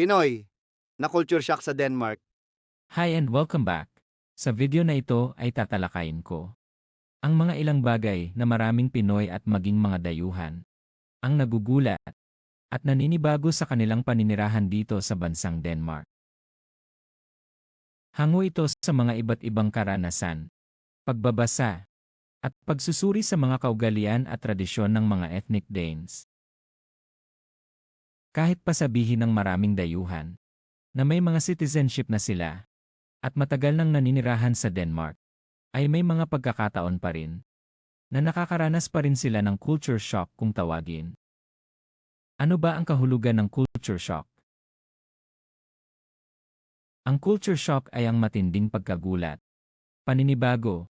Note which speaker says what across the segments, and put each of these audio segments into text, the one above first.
Speaker 1: Pinoy na culture shock sa Denmark.
Speaker 2: Hi and welcome back. Sa video na ito ay tatalakayin ko ang mga ilang bagay na maraming Pinoy at maging mga dayuhan ang nagugulat at naninibago sa kanilang paninirahan dito sa bansang Denmark. Hango ito sa mga iba't ibang karanasan, pagbabasa, at pagsusuri sa mga kaugalian at tradisyon ng mga ethnic Danes. Kahit pa sabihin ng maraming dayuhan na may mga citizenship na sila at matagal nang naninirahan sa Denmark, ay may mga pagkakataon pa rin na nakakaranas pa rin sila ng culture shock kung tawagin. Ano ba ang kahulugan ng culture shock? Ang culture shock ay ang matinding pagkagulat, paninibago,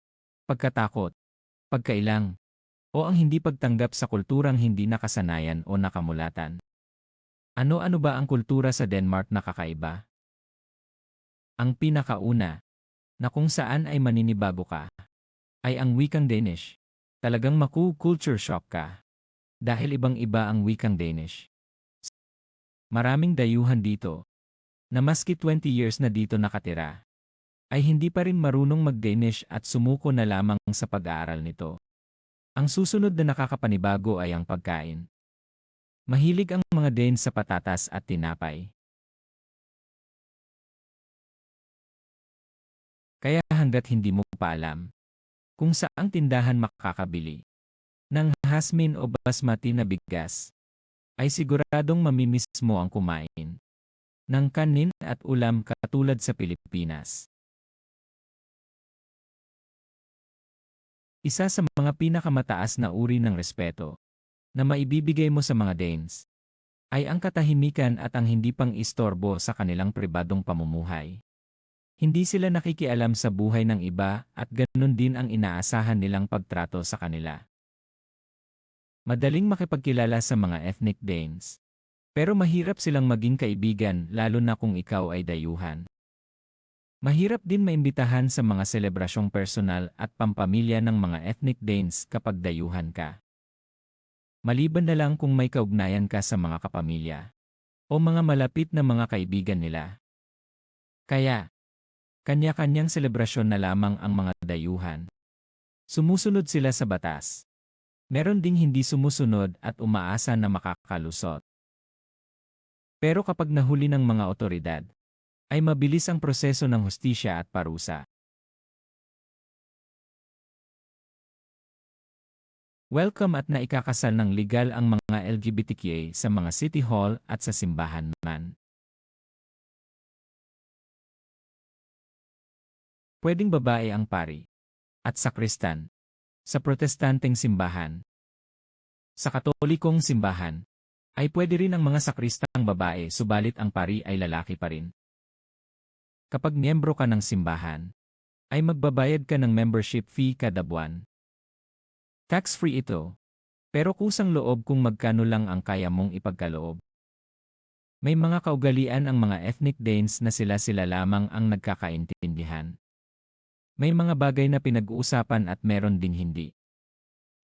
Speaker 2: pagkatakot, pagkailang, o ang hindi pagtanggap sa kulturang hindi nakasanayan o nakamulatan. Ano-ano ba ang kultura sa Denmark na kakaiba? Ang pinakauna, na kung saan ay maninibago ka, ay ang wikang Danish. Talagang maku-culture shock ka. Dahil ibang-iba ang wikang Danish. Maraming dayuhan dito, na maski 20 years na dito nakatira, ay hindi pa rin marunong mag-Danish at sumuko na lamang sa pag-aaral nito. Ang susunod na nakakapanibago ay ang pagkain. Mahilig ang mga Danes sa patatas at tinapay. Kaya hanggat hindi mo pa alam kung saang tindahan makakabili ng hasmin o basmati na bigas, ay siguradong mamimiss mo ang kumain ng kanin at ulam katulad sa Pilipinas. Isa sa mga pinakamataas na uri ng respeto na maibibigay mo sa mga Danes ay ang katahimikan at ang hindi pang-istorbo sa kanilang pribadong pamumuhay. Hindi sila nakikialam sa buhay ng iba at ganun din ang inaasahan nilang pagtrato sa kanila. Madaling makipagkilala sa mga ethnic Danes, pero mahirap silang maging kaibigan lalo na kung ikaw ay dayuhan. Mahirap din maimbitahan sa mga selebrasyong personal at pampamilya ng mga ethnic Danes kapag dayuhan ka. Maliban na lang kung may kaugnayan ka sa mga kapamilya o mga malapit na mga kaibigan nila. Kaya, kanya-kanyang selebrasyon na lamang ang mga dayuhan. Sumusunod sila sa batas. Meron ding hindi sumusunod at umaasa na makakalusot. Pero kapag nahuli ng mga otoridad, ay mabilis ang proseso ng hustisya at parusa. Welcome at naikakasal ng legal ang mga LGBTQA sa mga city hall at sa simbahan man. Pwedeng babae ang pari at sakristan sa protestanteng simbahan. Sa katolikong simbahan, ay pwede rin ang mga sakristang babae subalit ang pari ay lalaki pa rin. Kapag miyembro ka ng simbahan, ay magbabayad ka ng membership fee kada buwan. Tax-free ito, pero kusang loob kung magkano lang ang kaya mong ipagkaloob. May mga kaugalian ang mga ethnic Danes na sila-sila lamang ang nagkakaintindihan. May mga bagay na pinag-uusapan at meron ding hindi.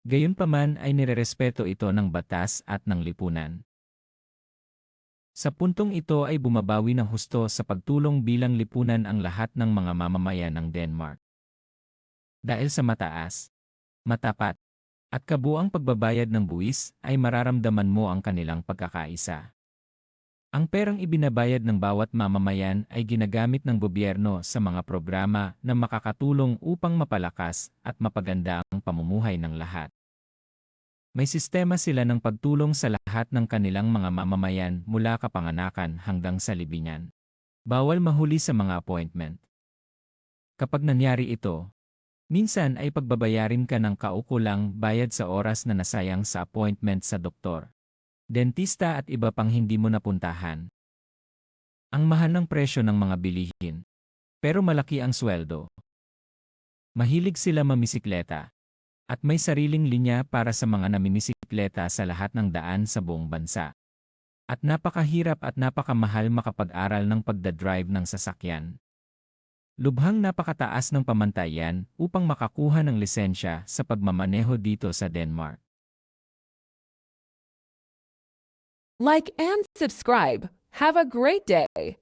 Speaker 2: Gayunpaman ay nirerespeto ito ng batas at ng lipunan. Sa puntong ito ay bumabawi ng husto sa pagtulong bilang lipunan ang lahat ng mga mamamayan ng Denmark. Dahil sa mataas, matapat, at kabuang pagbabayad ng buwis ay mararamdaman mo ang kanilang pagkakaisa. Ang perang ibinabayad ng bawat mamamayan ay ginagamit ng gobyerno sa mga programa na makakatulong upang mapalakas at mapaganda ang pamumuhay ng lahat. May sistema sila ng pagtulong sa lahat ng kanilang mga mamamayan mula kapanganakan hanggang sa libingan. Bawal mahuli sa mga appointment. Kapag nangyari ito, minsan ay pagbabayarin ka ng kaukulang bayad sa oras na nasayang sa appointment sa doktor, dentista at iba pang hindi mo napuntahan. Ang mahal ng presyo ng mga bilihin, pero malaki ang sweldo. Mahilig sila mamisikleta, at may sariling linya para sa mga namimisikleta sa lahat ng daan sa buong bansa. At napakahirap at napakamahal makapag-aral ng pagdadrive ng sasakyan. Lubhang napakataas ng pamantayan upang makakuha ng lisensya sa pagmamaneho dito sa Denmark.
Speaker 3: Like and subscribe. Have a great day.